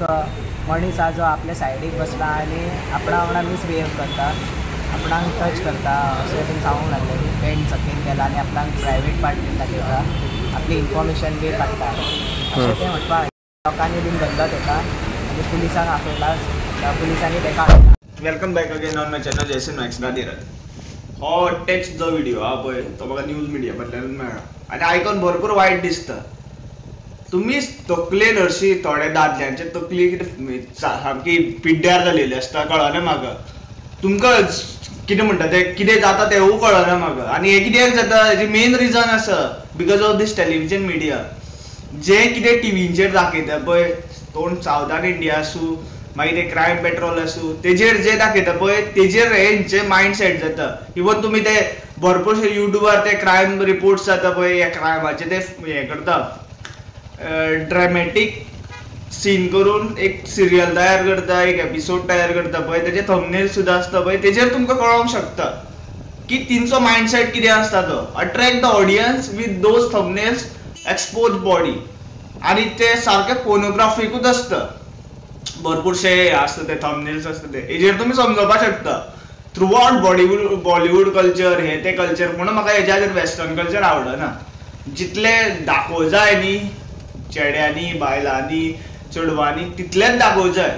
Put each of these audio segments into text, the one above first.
एक मनीस हा जो आपल्या सायडीक बसला आणि आपणा वांगडा मिसबिहेव करता, आपणाक टच करता अशें बीन सांगूंक लागले की पॅन्ट सकयल गेला आनी आपणाक प्रायवेट पार्ट बीन दाखयता, आपली इन्फॉर्मेशन बी काडटा अशें तें म्हणपाक लोकांनी बीन धरलो तेका आनी पुलिसांक आपयला, पुलिसांनी तेका हाडला. Welcome back again on my channel जयसन मॅक्स गादिरत. हो टेक्स्ट जो व्हिडिओ हा पळय तो म्हाका न्यूज मिडियाकडल्यान मेळ्ळा आनी आयकून भरपूर वायट दिसता. तुमी तकलेन हरशी थोड्या दादल्यांचे तकली सामकी पिड्ड्यार जालेली आसता, कळना म्हाका. तुमकां कितें म्हणटा तें कितें जाता तेवूय कळना म्हाका. आनी हें कित्याक जाता हेजी मेन रिजन आसा because of these television media. जें कितें टिव्हीचेर दाखयता पळय, तोंड सावथान इंडिया आसूं मागीर ते क्रायम पेट्रोल आसूं, तेजेर जे दाखयता पळय तेजेर हेंचे मायंड सेट जाता. इवन तुमी ते भरपूरशे युट्यूबार ते क्रायम रिपोर्ट्स जाता पळय, ह्या क्रायमाचे ते हें करता, ड्रॅमॅटीक सीन करून एक सिरियल तयार करता, एक एपिसोड तयार करता पळय, तेजे थंबनेल सुद्दां आसता पळय, तेजेर तुमकां कळोंक शकता की तेंचो मायंडसेट कितें आसता तो. Attract the audience with those thumbnails, expose body. आनी ते सारके पोर्नोग्राफिकूच आसता. भरपूरशे आसता ते थंबनेल्स आसता ते, हेजेर तुमी समजोवपाक शकता थ्रू आउट बॉलिवूड कल्चर, हे ते कल्चर. म्हणून म्हाका हेज्या खातीर वेस्टर्न कल्चर आवडना. जितले दाखोवं जाय न्ही चेड्यांनी, बायलांनी, चेडवांनी, तितलेच दाखोवं जाय.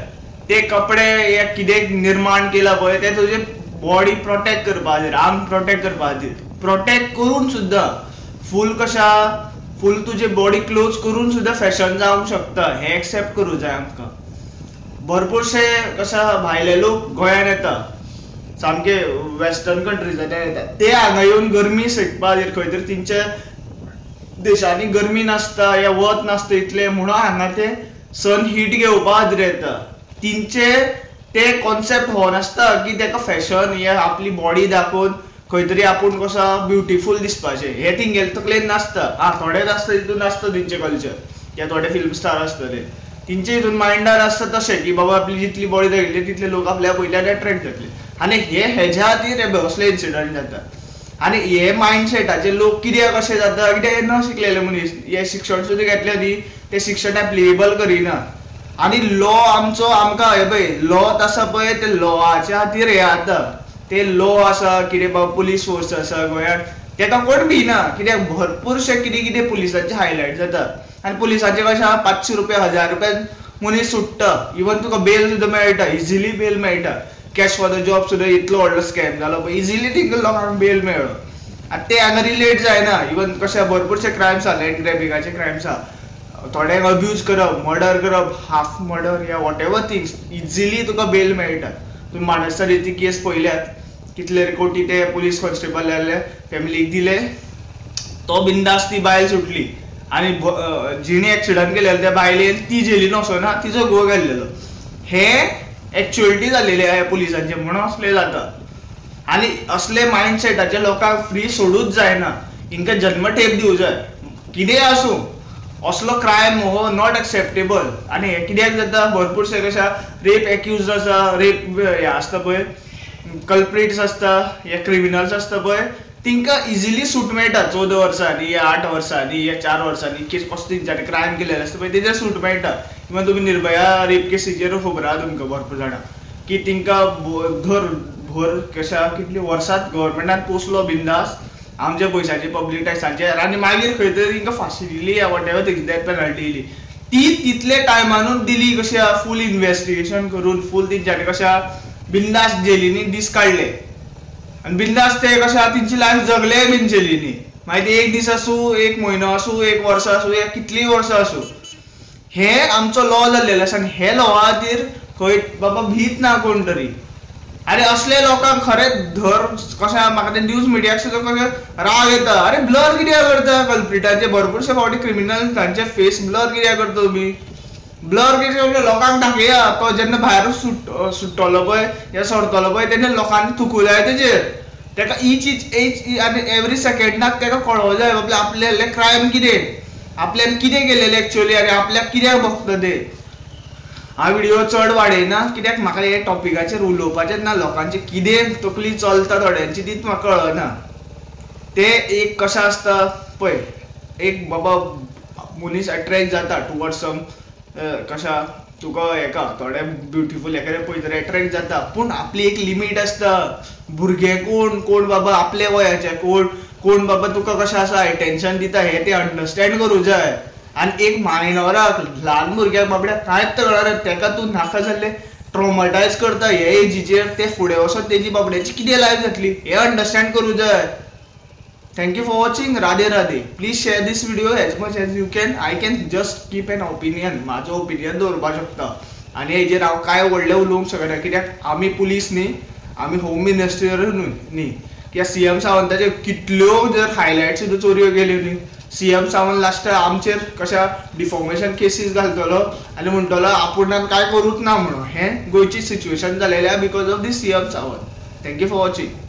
ते कपडे या कितें निर्माण केला पळय ते तुजे बॉडी प्रोटेक्ट करपा खातीर, आंग प्रोटेक्ट करपा खातीर, प्रोटेक्ट करून सुद्दां फूल तुजे बॉडी क्लोज करून सुद्दां फॅशन जावंक शकता. हें एक्सेप्ट करूं जाय आमकां. भरपूरशे कशा भायले लोक गोंयांत येता, सामके वेस्टर्न कंट्रीजांतल्यान येता, ते हांगा येवन गरमी सेकपा खातीर खंय तरी तेंच्या देशांनी गरमी नासता या वत नासता इतले, म्हणून हांगा ते सन हीट घेवपा खातीर येता. तेंचे ते कॉन्सेप्ट हो नासता की तेका फॅशन या आपली बॉडी दाखोवन खंय तरी आपूण कसो ब्युटिफूल दिसपाचें, हें तेंगेले तकलेन नासता. थोडेच आसता तितून आसता तेंचें कल्चर, या थोडे फिल्म स्टार आसता तेंचे हितून मायंडार आसता तशें की बाबा आपली जितली बॉडी दाखयतली तितले लोक आपल्या पयल्यार अट्रॅक्ट जातले. आनी हेज्या खातीर असले इन्सिडंट जाता. आनी हे मायंडसेटाचे लोक कित्याक अशें जाता, कित्याक न शिकलेले मनीस हे शिक्षण सुद्दां घेतले न्ही, ते शिक्षण एप्लिकेबल करिना. आनी लॉ आमकां हे पळय लॉ आसा पळय, ते लॉच्या खातीर हे जाता. ते लॉ आसा कितें बाबा पुलीस फोर्स आसा गोंयांत, तेका कोण भिना. कित्याक भरपूरशे कितें कितें पुलिसांचे हायलायट जाता. आनी पुलिसांचे कशें आसा 500 रुपया 1000 रुपया मनीस सुट्टा. इवन तुका बेल सुद्दां मेळटा, इजिली बेल मेळटा. कॅश फॉर द जॉब सुद्दां इतलो व्हडलो स्कॅम जालो पळय, इजिली थिंगा लोकांक बेल मेळ्ळो. आनी ते हांगा रिलेट जायना. इवन कशे भरपूरशे क्रायम्स आहा, लँड ग्रॅबिंगाचे क्रायम्स आहा, थोड्यांक अब्यूज करप, मर्डर करप, हाफ मर्डर या वॉट एवर थिंग्स, इजिली तुका बेल मेळटा. तुम्ही मानेसर ती केस पळयल्यात, कितले कोटी ते पुलीस कॉन्स्टेबल जाल्ले फॅमिलीक दिले, तो बिंदास ती बायल सुटली. आनी जिणे एक्सिडंट केलेलो त्या बायलेन ती जेलीन वचना, तिचो घोव गेल्लेलो. हे एक्च्युअलिटी जालेली आहे पुलिसांचे, म्हणून असले जाता. आनी असले मायंडसेटाचे लोकांक फ्री सोडूच जायना, हिंकां जन्मठेप दिवं जाय. कितेंय आसूं असलो क्रायम हो नॉट एक्सेप्टेबल. आनी हे कित्याक जाता, भरपूरशे कशा रेप एक्यूज आसा, रेप हे आसता पळय, कल्प्रिट्स आसता, हे क्रिमिनल्स आसता पळय, तिंकां इजिली सूट मेळटा 14 वर्सांनी या 8 वर्सांनी या 4 वर्सांनी कसो तेंच्यांनी क्रायम केलेलो आसता पळय तेजेर सूट मेळटा. इवन तुमी निर्भया रेप केसीचेर खबर आहा तुमकां भरपूर जाणां की तिंकां भर कशा कितली वर्सांत गव्हर्मेंटान पोसलो बिंदास आमच्या पयशांचे पब्लीक टॅक्सांचेर, आनी मागीर खंय तरी तिंकां फाशी दिली या whatever things, death penalty दिली. ती तितले टायमानूच दिली कशें फूल इन्व्हेस्टिगेशन करून, फूल तेंच्यांनी कशा बिंदास जेलींनी दीस काडले आनी बिंदास ते कशा तेंची लायफ जगले बीन जेलींनी. मागीर ते 1 दीस आसूं, 1 म्हयनो आसूं, 1 वर्स आसूं या कितलीं वर्सां आसूं, हे आमचो लॉ जाल्लेलो आसा. आनी हे लॉ खातीर खंय बाबा भीत ना कोण तरी. आनी असले लोकांक खरेंच धर कशें म्हाका ते न्यूज मिडियाक सुद्दां कशें राग येता. अरे ब्लर कित्याक करता कल्प्रिटाचे, भरपूरशे फावटी क्रिमिनल तांचे फेस ब्लर कित्याक करता तुमी, ब्लर कितें लोकांक दाखया. तो जेन्ना भायर सुट्टलो पळय या सरतलो पळय तेन्ना लोकांनी थुकूं जाय तेजेर. तेका ईच आनी एवरी सेकंडाक तेका कळोवं जाय बाबा आपले क्रायम कितें, आपल्यान कितें केलेलें एक्च्युअली आनी आपल्याक कित्याक भोगता ते. हा व्हिडिओ चड वाडयना कित्याक म्हाका हे टॉपिकाचेर उलोवपाचें ना. लोकांची कितें तकली चलता थोड्यांची तीच म्हाका कळना. ते एक कशें आसता पळय, एक बाबा मनीस अट्रॅक्ट जाता टुवर्ड्स सम कशा तुका हेका थोडे ब्युटिफूल हेका पळयतरे अट्रॅक्ट जाता, पूण आपली एक लिमीट आसता. भुरगे कोण बाबा आपले वयाचे, कोण बाबा तुका कशें आसा अटेन्शन दिता हे ते अंडरस्टँड करूं जाय. आनी एक मायनॉराक ल्हान भुरग्याक बाबड्या कांयच कळना, तेका तूं नाका जाल्ले ट्रॉमटायज करता हे एजीचेर, ते फुडें वचोन तेजी बाबड्याची कितें लायफ जातली हे अंडरस्टँड करूं जाय. Thank you for watching. Radhe Radhe. Please share this video as much as you can. I can just keep an opinion. माझो ओपिनियन दवरपाक शकता आनी हेजेर हांव कांय व्हडलें उलोवंक शकना, कित्याक आमी पुलीस न्ही, आमी होम मिनिस्टर न्ही. कित्याक सीएम सावंताचे कितल्यो जर हायलायट सुद्दां चोरयो गेल्यो न्ही, सीएम सावंत लास्ट आमचेर कशा डिफॉर्मेशन केसीस घालतलो आनी म्हणटलो आपुणान कांय करूच ना म्हणून. हें गोंयची सिच्युएशन जालेल्या because of the CM Sawant. Thank you for watching.